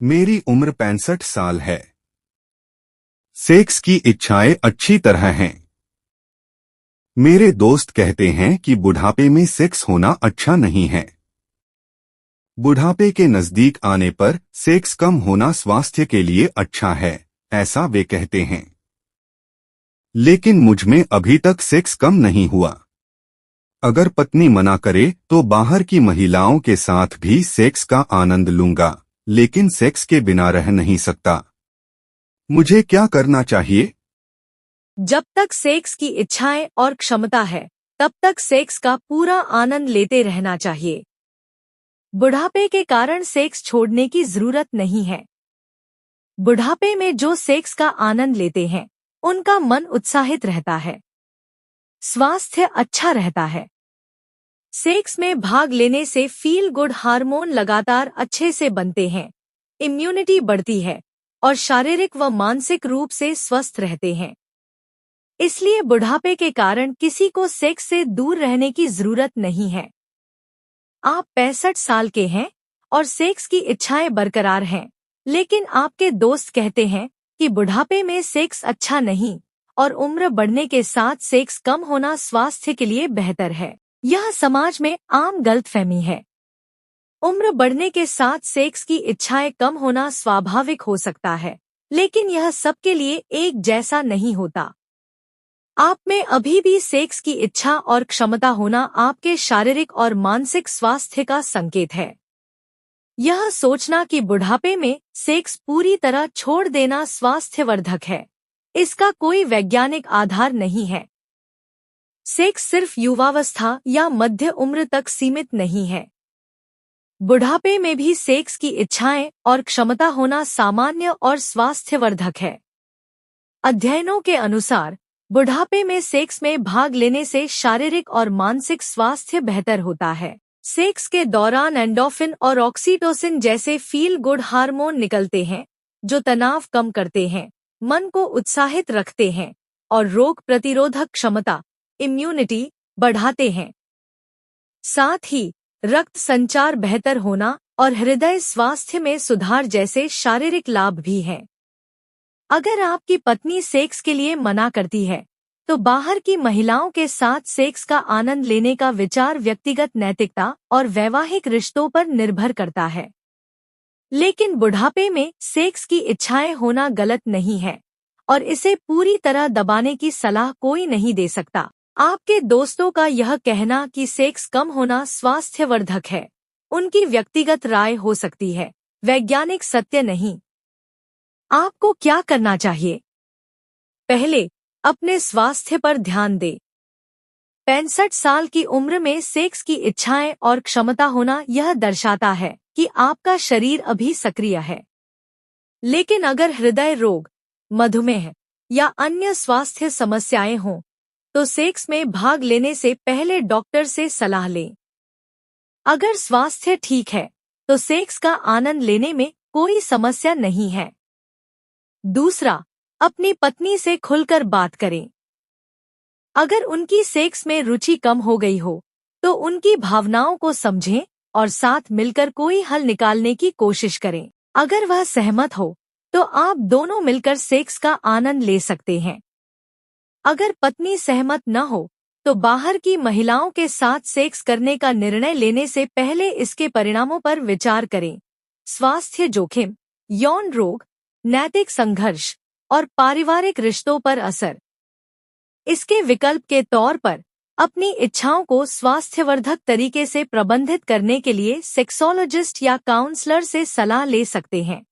मेरी उम्र 65 साल है। सेक्स की इच्छाएं अच्छी तरह हैं। मेरे दोस्त कहते हैं कि बुढ़ापे में सेक्स होना अच्छा नहीं है। बुढ़ापे के नजदीक आने पर सेक्स कम होना स्वास्थ्य के लिए अच्छा है, ऐसा वे कहते हैं। लेकिन मुझ में अभी तक सेक्स कम नहीं हुआ। अगर पत्नी मना करे तो बाहर की महिलाओं के साथ भी सेक्स का आनंद लूंगा, लेकिन सेक्स के बिना रह नहीं सकता। मुझे क्या करना चाहिए? जब तक सेक्स की इच्छाएं और क्षमता है, तब तक सेक्स का पूरा आनंद लेते रहना चाहिए। बुढ़ापे के कारण सेक्स छोड़ने की जरूरत नहीं है। बुढ़ापे में जो सेक्स का आनंद लेते हैं, उनका मन उत्साहित रहता है, स्वास्थ्य अच्छा रहता है। सेक्स में भाग लेने से फील गुड हार्मोन लगातार अच्छे से बनते हैं, इम्यूनिटी बढ़ती है और शारीरिक व मानसिक रूप से स्वस्थ रहते हैं। इसलिए बुढ़ापे के कारण किसी को सेक्स से दूर रहने की जरूरत नहीं है। आप 65 साल के हैं और सेक्स की इच्छाएं बरकरार हैं, लेकिन आपके दोस्त कहते हैं कि बुढ़ापे में सेक्स अच्छा नहीं और उम्र बढ़ने के साथ सेक्स कम होना स्वास्थ्य के लिए बेहतर है। यह समाज में आम गलतफहमी है। उम्र बढ़ने के साथ सेक्स की इच्छाएं कम होना स्वाभाविक हो सकता है, लेकिन यह सबके लिए एक जैसा नहीं होता। आप में अभी भी सेक्स की इच्छा और क्षमता होना आपके शारीरिक और मानसिक स्वास्थ्य का संकेत है। यह सोचना कि बुढ़ापे में सेक्स पूरी तरह छोड़ देना स्वास्थ्यवर्धक है, इसका कोई वैज्ञानिक आधार नहीं है। सेक्स सिर्फ युवावस्था या मध्य उम्र तक सीमित नहीं है। बुढ़ापे में भी सेक्स की इच्छाएं और क्षमता होना सामान्य और स्वास्थ्यवर्धक है। अध्ययनों के अनुसार बुढ़ापे में सेक्स में भाग लेने से शारीरिक और मानसिक स्वास्थ्य बेहतर होता है। सेक्स के दौरान एंडोर्फिन और ऑक्सीटोसिन जैसे फील गुड हार्मोन निकलते हैं, जो तनाव कम करते हैं, मन को उत्साहित रखते हैं और रोग प्रतिरोधक क्षमता इम्यूनिटी बढ़ाते हैं। साथ ही रक्त संचार बेहतर होना और हृदय स्वास्थ्य में सुधार जैसे शारीरिक लाभ भी हैं। अगर आपकी पत्नी सेक्स के लिए मना करती है, तो बाहर की महिलाओं के साथ सेक्स का आनंद लेने का विचार व्यक्तिगत नैतिकता और वैवाहिक रिश्तों पर निर्भर करता है। लेकिन बुढ़ापे में सेक्स की इच्छाएं होना गलत नहीं है और इसे पूरी तरह दबाने की सलाह कोई नहीं दे सकता। आपके दोस्तों का यह कहना कि सेक्स कम होना स्वास्थ्यवर्धक है, उनकी व्यक्तिगत राय हो सकती है, वैज्ञानिक सत्य नहीं। आपको क्या करना चाहिए? पहले, अपने स्वास्थ्य पर ध्यान दें। 65 साल की उम्र में सेक्स की इच्छाएं और क्षमता होना यह दर्शाता है कि आपका शरीर अभी सक्रिय है। लेकिन अगर हृदय रोग, मधुमेह या अन्य स्वास्थ्य समस्याएं हों, तो सेक्स में भाग लेने से पहले डॉक्टर से सलाह लें। अगर स्वास्थ्य ठीक है, तो सेक्स का आनंद लेने में कोई समस्या नहीं है। दूसरा, अपनी पत्नी से खुलकर बात करें। अगर उनकी सेक्स में रुचि कम हो गई हो, तो उनकी भावनाओं को समझें और साथ मिलकर कोई हल निकालने की कोशिश करें। अगर वह सहमत हो, तो आप दोनों मिलकर सेक्स का आनंद ले सकते हैं। अगर पत्नी सहमत न हो, तो बाहर की महिलाओं के साथ सेक्स करने का निर्णय लेने से पहले इसके परिणामों पर विचार करें। स्वास्थ्य जोखिम, यौन रोग, नैतिक संघर्ष और पारिवारिक रिश्तों पर असर। इसके विकल्प के तौर पर अपनी इच्छाओं को स्वास्थ्यवर्धक तरीके से प्रबंधित करने के लिए सेक्सोलॉजिस्ट या काउंसलर से सलाह ले सकते हैं।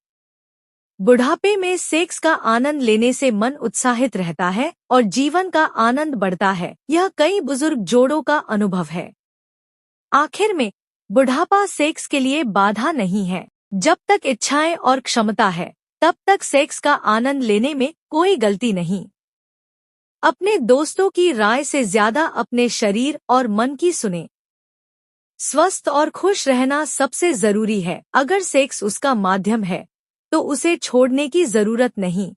बुढ़ापे में सेक्स का आनंद लेने से मन उत्साहित रहता है और जीवन का आनंद बढ़ता है। यह कई बुजुर्ग जोड़ों का अनुभव है। आखिर में, बुढ़ापा सेक्स के लिए बाधा नहीं है। जब तक इच्छाएं और क्षमता है, तब तक सेक्स का आनंद लेने में कोई गलती नहीं। अपने दोस्तों की राय से ज्यादा अपने शरीर और मन की सुने। स्वस्थ और खुश रहना सबसे जरूरी है। अगर सेक्स उसका माध्यम है, तो उसे छोड़ने की जरूरत नहीं।